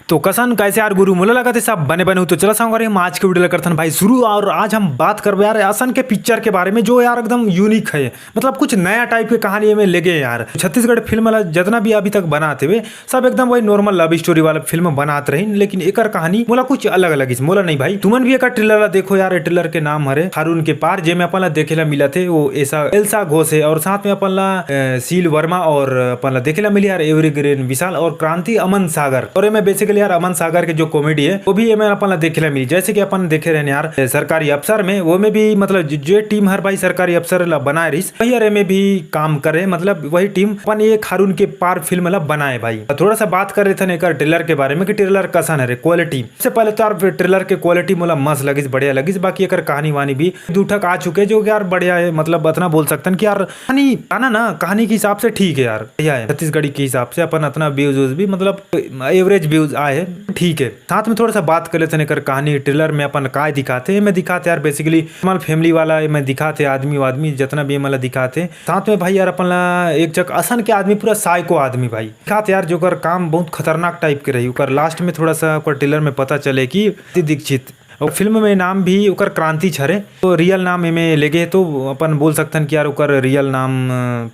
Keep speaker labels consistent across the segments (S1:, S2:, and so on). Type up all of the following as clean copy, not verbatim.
S1: तो कसन कैसे यार गुरु मोला लगा थे सब बने बने हो तो चला सांग हम आज के वीडियो करते हैं भाई शुरू। और आज हम बात कर यार असन के पिक्चर के बारे में जो यार एकदम यूनिक है, मतलब कुछ नया टाइप की कहानी में ले गए यार। छत्तीसगढ़ फिल्म वाला जितना भी अभी तक बनाते हुए सब एकदम वही नॉर्मल लव स्टोरी वाला फिल्म बनाते रही, लेकिन एक कहानी मोला कुछ अलग अलग मोला नहीं भाई। तुमन भी एक ट्रेलर देखो यार, ट्रेलर के नाम हरे हारून के पार, जे में अपन देखे ला मिला थे वो ऐसा एल्सा घोष है, और साथ में अपन सील वर्मा और अपन देखे ला मिली यार एवरीग्रीन विशाल और क्रांति अमन सागर। और मैं बेसिकली यार अमन सागर के जो कॉमेडी है वो भी ये मैं अपन देखे ला मिली, जैसे कि अपन देखे रहे यार सरकारी अफसर में, वो में भी मतलब जो टीम हर भाई सरकारी अफसर बनाए रही वही यार में भी काम करे, मतलब वही टीम अपन ये हारून के पार फिल्म ला बनाए भाई। थोड़ा सा बात कर रहे थे एक ट्रेलर के बारे में कि ट्रेलर कैसा है क्वालिटी। सबसे पहले तो यार ट्रेलर के क्वालिटी मोला मस्त लगी, बढ़िया लगी। बाकी एक कहानी वानी भी दूठक आ चुके जो यार बढ़िया है, मतलब इतना बोल सकते हैं कि यार कहानी आना ना कहानी के हिसाब से ठीक है यार, बढ़िया है। छत्तीसगढ़ी के हिसाब से अपन इतना व्यूज भी मतलब एवरेज व्यूज आए, ठीक है। साथ में थोड़ा सा बात कर लेते हैं कहानी ट्रेलर में अपन काय दिखाते हैं। मैं दिखाते यार बेसिकली हमारे फैमिली वाला मैं दिखाते आदमी जितना भी मतलब दिखाते। साथ में भाई यार अपन एक जगह असन के आदमी पूरा साइको आदमी भाई दिखाते यार, जो कर काम बहुत खतरनाक टाइप के रही। लास्ट में थोड़ा सा ट्रेलर में पता चले कि दीक्षित और फिल्म में नाम भी उकर क्रांति छरे, तो रियल नाम में ले गए तो अपन बोल सकते हैं कि यार उकर रियल नाम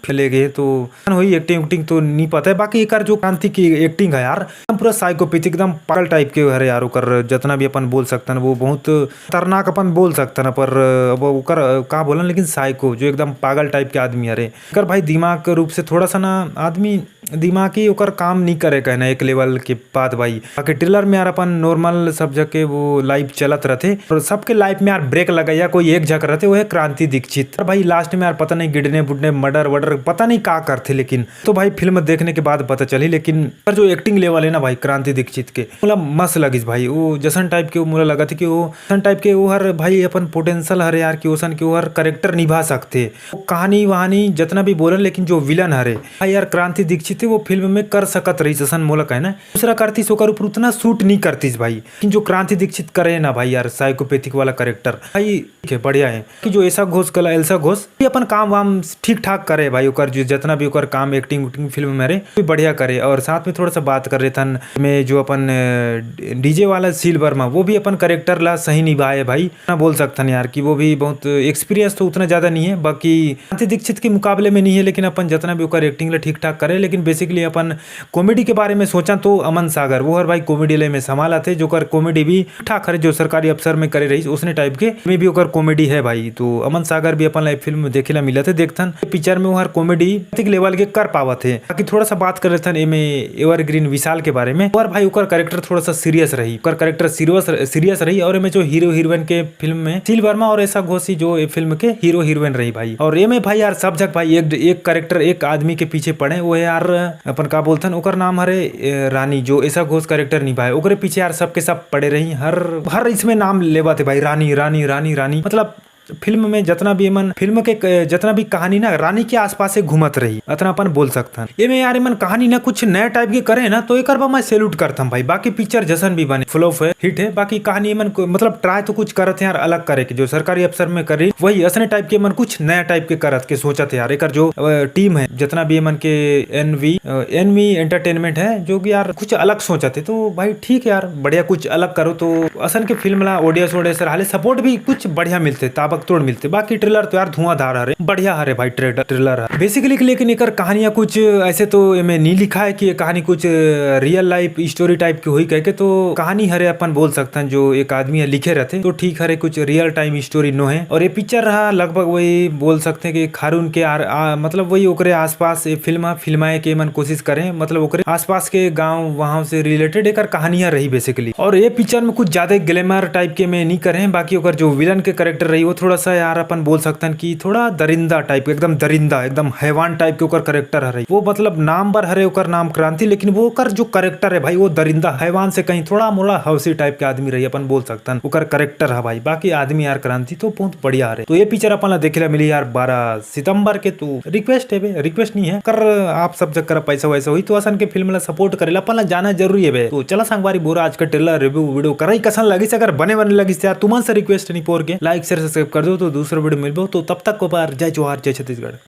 S1: ले गए तो वही एक्टिंग तो नहीं पता है। बाकी एक जो क्रांति की एक्टिंग है यार पूरा साइकोपैथिक एकदम पागल टाइप के है यार, उकर जितना भी अपन बोल सकते हैं वो बहुत खतरनाक अपन बोल सकते हैं, पर वो उकर कहा बोलन लेकिन साइको जो एकदम पागल टाइप के आदमी अरे कर भाई दिमाग के रूप से थोड़ा सा ना आदमी दिमागी ओकर काम नहीं करे कहना एक लेवल के बाद भाई। बाकी ट्रेलर में यार अपन नॉर्मल सब जगह वो लाइव चलत रहते और सबके लाइफ में यार ब्रेक लगाया कोई एक जगह रहते वो है क्रांति दीक्षित। भाई लास्ट में यार पता नहीं गिरने बुढ़ने मर्डर वर्डर पता नहीं क्या करते, लेकिन तो भाई फिल्म देखने के बाद पता चली। लेकिन जो एक्टिंग लेवल है ना भाई क्रांति दीक्षित के मतलब मस्त लगी भाई। वो जसन टाइप के मुझे लगा था कि वो जसन टाइप के वो हर भाई अपन पोटेंशियल हरे यार कि ओसन के वो हर करेक्टर निभा सकते, कहानी वहानी जितना भी बोले, लेकिन जो विलन हरे भाई यार क्रांति दीक्षित वो फिल्म में कर सकत रही जसन मोला कहना। दूसरा करती सोकर ऊपर उतना सूट नहीं करती भाई, लेकिन जो क्रांति दीक्षित करे ना भाई यार साइकोपैथिक वाला करेक्टर भाई ठीक है बढ़िया है। कि जो ऐसा घोष कला एल्सा घोष भी अपन काम वाम ठीक ठाक करे भाई, उकर जो जितना भी उकर काम एक्टिंग फिल्म में रहे भी बढ़िया करे। और साथ में थोड़ा सा बात कर रहे थन में जो अपन डीजे वाला सील वर्मा वो भी अपन करेक्टर ला सही निभाए भाई, ना बोल सकते हैं यार कि वो भी बहुत एक्सपीरियंस तो उतना ज्यादा नहीं है बाकी क्रांति दीक्षित के मुकाबले में नहीं है, लेकिन अपन जितना भी उकर एक्टिंग ला ठीक ठाक करे। लेकिन बेसिकली अपन कॉमेडी के बारे में सोचा तो अमन सागर वो हर भाई कॉमेडी ले में संभाला थे, जो कर कॉमेडी भी ठाक है जो सरकारी अफसर में करे रही उसने टाइप के में भी ओकर कॉमेडी है भाई। तो अमन सागर भी अपन लाइव फिल्म में देखे ला मिला थे देखथन पिक्चर में वो हर कॉमेडी लेवल के कर पावा थे। बाकी थोड़ा सा बात कर रहे थे एवरग्रीन विशाल के बारे में, और भाई ओकर कैरेक्टर थोड़ा सा सीरियस रही, ओकर कैरेक्टर सीरियस रही। और में जो हीरो हीरोइन के फिल्म में सील वर्मा और ऐसा घोषी जो फिल्म के हीरो हीरोइन रही भाई। और ये में भाई यार सब जगह भाई एक कैरेक्टर एक आदमी के पीछे पड़े, वो है यार अपन का बोलते हैं ओकर नाम हरे रानी, जो ऐसा घोष कैरेक्टर निभाए ओकरे पीछे यार सबके सब पड़े रही, हर इसमें नाम लेवा थे भाई रानी रानी रानी रानी। मतलब फिल्म में जितना भी मन फिल्म के जितना भी कहानी ना रानी के आसपास से घूमत रही इतना अपन बोल सकते हैं। ये में यार मन कहानी ना कुछ नया टाइप की करे ना तो एक बार मैं सैल्यूट करता हूँ भाई। बाकी पिक्चर जैसन भी बने फ्लॉप है हिट है, बाकी कहानी मन मतलब ट्राई तो कुछ करते यार अलग करे के जो सरकारी अफसर में करे वही असने टाइप के मन कुछ नया टाइप के करत के सोचा थे यार। एक जो टीम है जितना भी मन के एनवी एंटरटेनमेंट है जो कि यार कुछ अलग सोचा थे, तो भाई ठीक है यार बढ़िया कुछ अलग करो तो असन के फिल्म ला ऑडियंस हाले सपोर्ट भी कुछ बढ़िया मिलते ताबक तोड़ मिलते। बाकी ट्रेलर तो यार धुआंधार है बढ़िया है भाई ट्रेलर है बेसिकली। लेकिन एक कहानियां कुछ ऐसे तो में नहीं लिखा है कि ये कहानी कुछ रियल लाइफ स्टोरी टाइप की हुई कह के, तो कहानी हरे अपन बोल सकते हैं जो एक आदमी है लिखे रहते तो ठीक है कुछ रियल टाइम स्टोरी नो है। और ये पिक्चर रहा लगभग वही बोल सकते हैं कि खारून के मतलब वही ओकरे आसपास फिल्माए के मन कोशिश करें, मतलब ओकरे आसपास के गाँव वहां से रिलेटेड एक कहानियां रही बेसिकली। और ये पिक्चर में कुछ ज्यादा ग्लैमर टाइप के में नहीं करे, बाकी ओकर जो विलन के करेक्टर रही वो थोड़ा सा यार अपन बोल सकते हैं कि थोड़ा दरिंदा टाइप एकदम दरिंदा एकदम हैवान टाइप के ओकर करेक्टर है वो, मतलब नाम पर हरे ओकर नाम क्रांति, लेकिन वो ओकर जो करेक्टर है भाई वो दरिंदा हैवान से कहीं थोड़ा मोड़ा हौसी टाइप के आदमी रही अपन बोल सकते हैं ओकर करेक्टर है भाई। बाकी आदमी यार क्रांति तो बहुत बढ़िया है। तो ये पिक्चर अपन देखे मिली यार 12 सितंबर के, तो रिक्वेस्ट है रिक्वेस्ट नहीं है कर आप सब जगह पैसा वैसा हुई तो असन के फिल्म ला सपोर्ट करेला अपन जाना जरूरी है। तो चला संग बारी बोरा आज का ट्रेलर रिव्यू वीडियो कराई कसन लगी अगर बने लगी यार तुमन से रिक्वेस्ट नहीं पोर के लाइक शेयर सब्सक्राइब कर दो तो दूसरा वीडियो मिलबो। तो तब तक को बार जय जोहार जय छत्तीसगढ़।